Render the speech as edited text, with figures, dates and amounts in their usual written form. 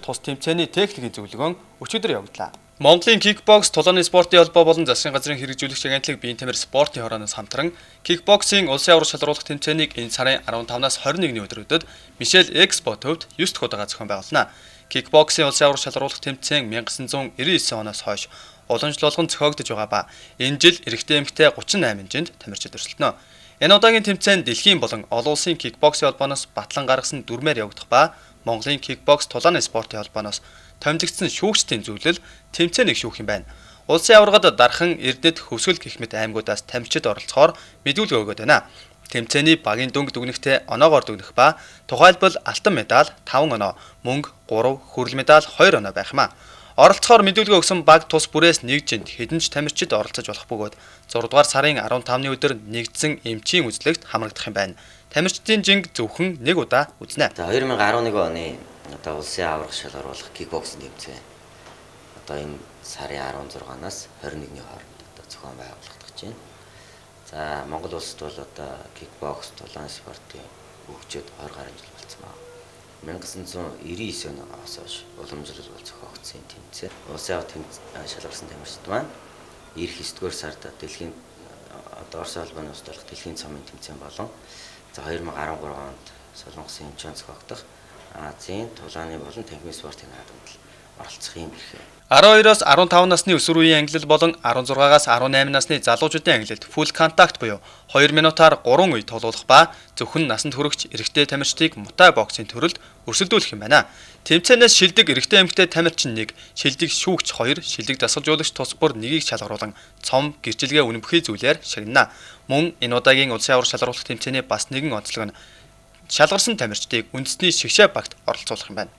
тус тэмцээний техникийн зөвлөгөөн өчигдөр явагдлаа. Монголын кикбокс тулааны спортын холбоо болон засгийн газрын хэрэгжүүлэгч агентлаг биеийн тамир спортын хорооноос хамтран кикбоксing улсын аварга шалгаруулах тэмцээнийг энэ сарын 15-наас 21-ний өдрүүдэд Мишель Экспо төвд 9 дахь удаа зохион байгуулна. Кикбоксing улсын аварга шалгаруулах тэмцээн 1999 оноос хойш уламжлуулган зохиогдож байгаа ба энэ жил эрэгтэй эмэгтэй 38 жинд тамирчид өрсөлдөнө. Энэ удаагийн тэмцээн дэлхийн болон олон улсын кикбоксing холбооноос батлан гаргасан дүрмээр явагдах ба Монголын кикбокс тулааны спортын холбооноос томилогдсон шүүгчдийн зөвлөл тэмцээнийг шүүх юм байна. Улсын аваргад дархан Эрдэд Хөвсгөл гэх мэт аймагуудаас тамирчид оролцохоор мэдүүлэг өгöd байна. Тэмцээний багийн дөнгө дүгнэхтэй оноогоор дүгнэх ба тухайлбал алтан медаль 5 оноо, мөнгө 3, хүрэл медаль 2 оноо байх юм а. Оролцохоор мэдүүлэг өгсөн баг тус бүрээс нэг жинд хэдэн ч тамирчид оролцож болох бөгөөд 6 дугаар сарын 15-ны өдөр нэгдсэн эмчийн үзлэгт хамрагдах юм байна. Тамирчдын жинг зөвхөн нэг удаа үзнэ. За 2011 оны одоо улсын аварга шалгаруулах кикбоксинг тэмцээн одоо энэ сарын 16-наас 21-ний хооронд одоо зохион байгуулагдаж байна. За Монгол улсад бол одоо кикбокс тулааны спортын хөгжөөд 20 гаруй жил болсон байна. 1999 оноос хойш уламжлал зохиогдсон тэмцээн. Улсын аварга шалгарсан тамирчид маань ирэх 9-р сард дэлхийн одоо Орос улбаны улсад болох дэлхийн цомын тэмцээн болон за 2013 онд Солонгосын эмчийн зохиогдох Азийн тулааны болон танхимын спортын наадамд оролцох юм ирэх. 12-оос 15 насны өсвөр үеийн ангилал болон 16-аас 18 насны залуучуудын ангилалд full contact буюу 2 минутаар 3 үе тоглох ба зөвхөн насанд хүрэгч эрэгтэй тамирчдыг мутай боксийн төрөлд өрсөлдүүлэх юм байна. Тэмцээнээс шилдэг эрэгтэй эмэгтэй тамирчин 1, шилдэг шүүгч 2, шилдэг дасгалжуулагч тус бүр 1-ийг шалгаруулan цом гэрчилгээ үнэмхий зүйлээр шагнана. Мөн энэ удаагийн улсын аварга шалгаруулах тэмцээний бас нэгэн онцлог нь шалгарсан тамирчдыг үндэсний шигшээ багт оролцуулах юм байна.